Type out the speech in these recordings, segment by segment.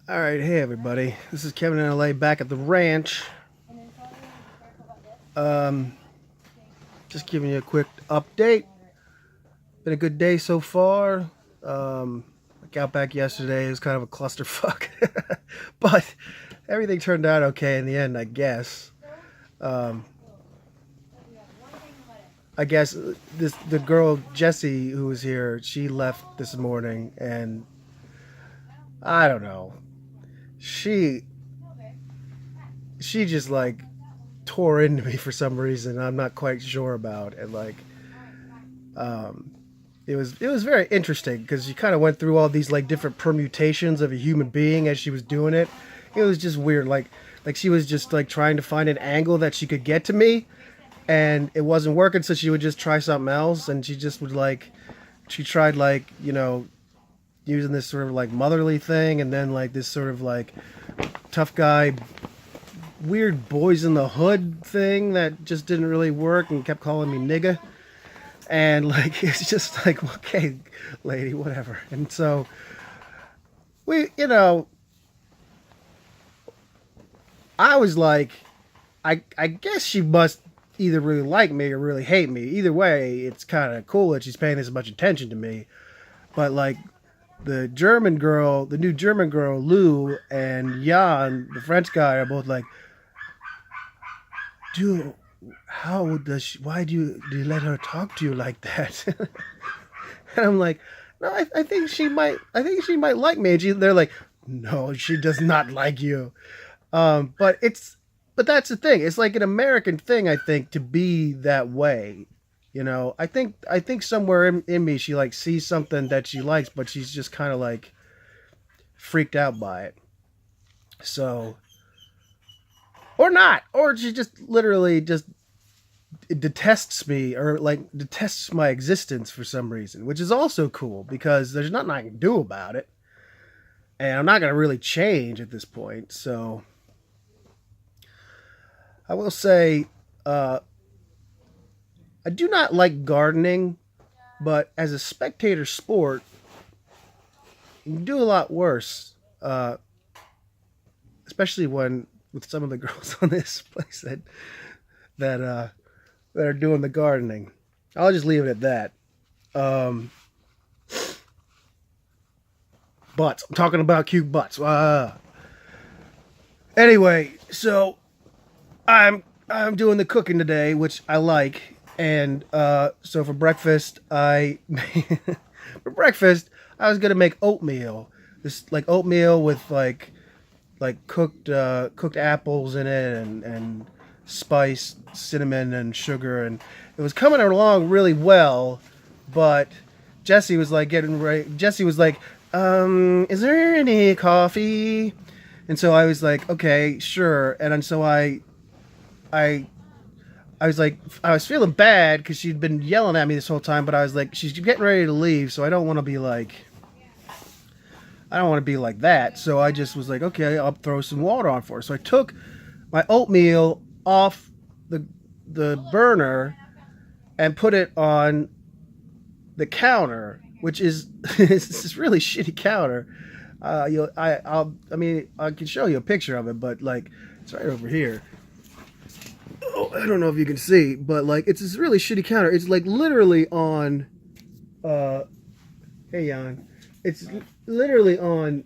All right, hey everybody. This is Kevin in LA back at the ranch. Um, just giving you a quick update. Been a good day so far. I got back yesterday. It was kind of a clusterfuck, but everything turned out okay in the end, I guess. Um, I guess the girl Jessie who was here, she left this morning, and I don't know. She she just like tore into me for some reason. I'm not quite sure about, and um, it was very interesting because she kind of went through all these like different permutations of a human being as she was doing it. It was just weird. Like she was just like trying to find an angle that she could get to me, and it wasn't working. So she would just try something else, and she just would like she tried using this sort of like motherly thing, and then like this sort of like tough guy weird boys in the hood thing that just didn't really work and kept calling me nigga. And like it's just like, okay, lady, whatever. And so we, I was like, I guess she must either really like me or really hate me. Either way, it's kind of cool that she's paying this much attention to me. But like the new German girl, Lou, and Jan, the French guy, are both like, dude, why do you let her talk to you like that? And I'm like, no, I think she might like me. And they're like, no, she does not like you. But that's the thing. It's like an American thing, I think, to be that way. I think somewhere in me, she like sees something that she likes, but she's just kind of like freaked out by it. So, or not, or she just literally just detests me or like detests my existence for some reason, which is also cool because there's nothing I can do about it. And I'm not going to really change at this point. So I will say, I do not like gardening, but as a spectator sport, you can do a lot worse, especially when with some of the girls on this place that uh, that are doing the gardening. I'll just leave it at that. Um, Butts. I'm talking about cute butts. Anyway, so I'm doing the cooking today, which I like, and so for breakfast for breakfast I was gonna make oatmeal. This like oatmeal with like cooked apples in it and spice, cinnamon, and sugar, and it was coming along really well, but Jesse was like getting ready. Jesse was like, is there any coffee? And so I was like, okay, sure. And then so I I was like, I was feeling bad because she'd been yelling at me this whole time, but I was like, she's getting ready to leave, so I don't want to be like, I don't want to be like that. So I just was like, okay, I'll throw some water on for her. So I took my oatmeal off the burner and put it on the counter, which is this really shitty counter. I mean, I can show you a picture of it, but like, it's right over here. Oh, I don't know if you can see, but like, it's this really shitty counter. It's like literally on, uh, hey Jan, it's literally on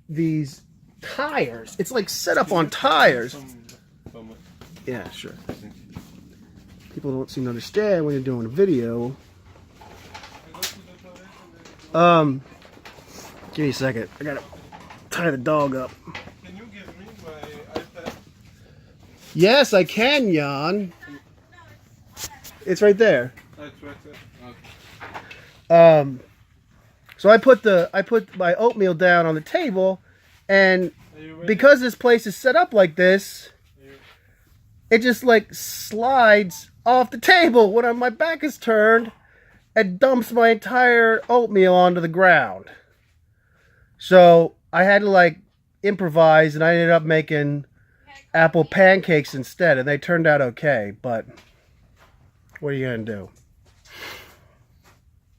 these tires. It's like set up on tires. Yeah, sure. People don't seem to understand when you're doing a video. Give me a second. I gotta tie the dog up. Can you give me my iPad? Yes, I can, Jan. It's right there. That's right there. Okay. So I put my oatmeal down on the table, and Are you ready? because this place is set up like this, it just like slides off the table when my back is turned and dumps my entire oatmeal onto the ground. So I had to like improvise, and I ended up making apple pancakes instead, and they turned out okay. But what are you gonna do?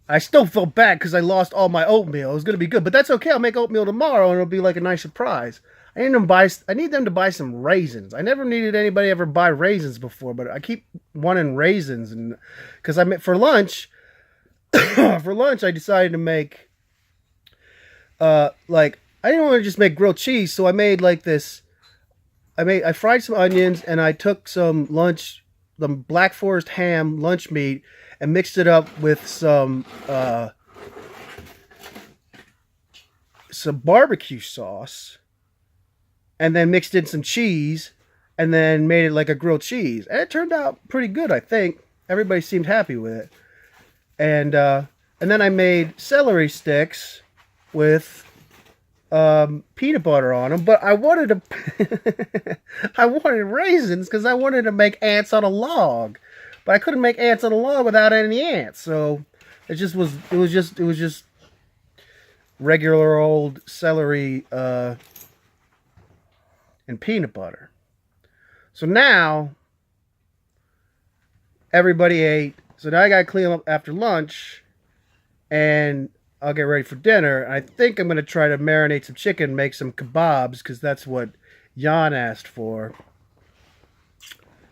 I still felt bad because I lost all my oatmeal. It was gonna be good, but that's okay. I'll make oatmeal tomorrow, and it'll be like a nice surprise. I need them to buy some raisins. I never needed anybody ever buy raisins before, but I keep wanting raisins, and because for lunch, for lunch I decided to make like I didn't want to just make grilled cheese, so I made like this. I fried some onions and I took the Black Forest ham lunch meat and mixed it up with some barbecue sauce, and then mixed in some cheese, and then made it like a grilled cheese, and it turned out pretty good. I think everybody seemed happy with it, and then I made celery sticks with peanut butter on them, but I wanted to I wanted raisins because I wanted to make ants on a log, but I couldn't make ants on a log without any ants. So it was just regular old celery and peanut butter. So now everybody ate. So now I got to clean up after lunch, and I'll get ready for dinner. I think I'm going to try to marinate some chicken, make some kebabs, because that's what Jan asked for.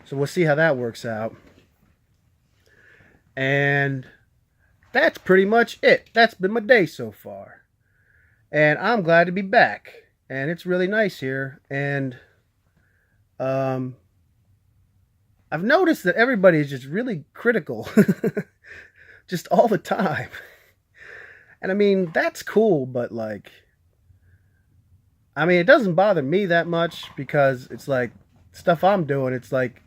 So we'll see how that works out. And that's pretty much it. That's been my day so far. And I'm glad to be back. And it's really nice here. And I've noticed that everybody is just really critical. Just all the time. And I mean, that's cool, but like, I mean, it doesn't bother me that much because it's like stuff I'm doing. It's like,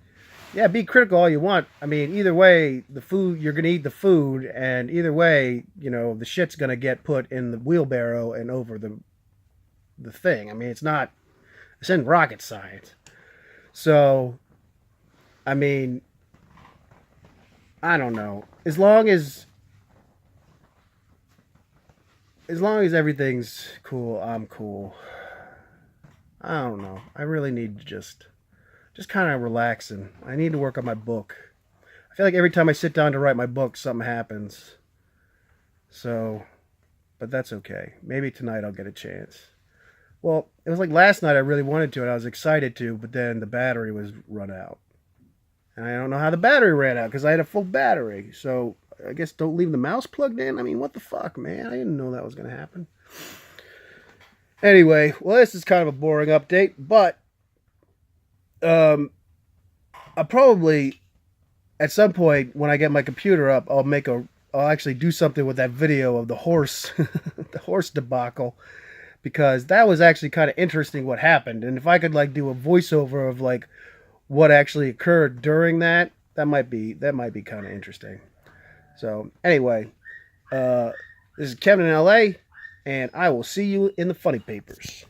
yeah, be critical all you want. I mean, either way, the food, you're going to eat the food, and either way, you know, the shit's going to get put in the wheelbarrow and over the thing. I mean, it's in rocket science. So, I mean, I don't know. As long as everything's cool, I'm cool. I don't know. I really need to just kind of relaxing. I need to work on my book. I feel like every time I sit down to write my book, something happens. So, but that's okay. Maybe tonight I'll get a chance. Well, it was like last night I really wanted to, and I was excited to, but then the battery was run out. And I don't know how the battery ran out because I had a full battery. So I guess don't leave the mouse plugged in. I mean, what the fuck, man? I didn't know that was going to happen. Anyway, well, this is kind of a boring update, but I'll probably at some point when I get my computer up, I'll actually do something with that video of the horse, the horse debacle, because that was actually kind of interesting what happened. And if I could like do a voiceover of like what actually occurred during that, that might be kind of interesting. So anyway, this is Kevin in LA, and I will see you in the funny papers.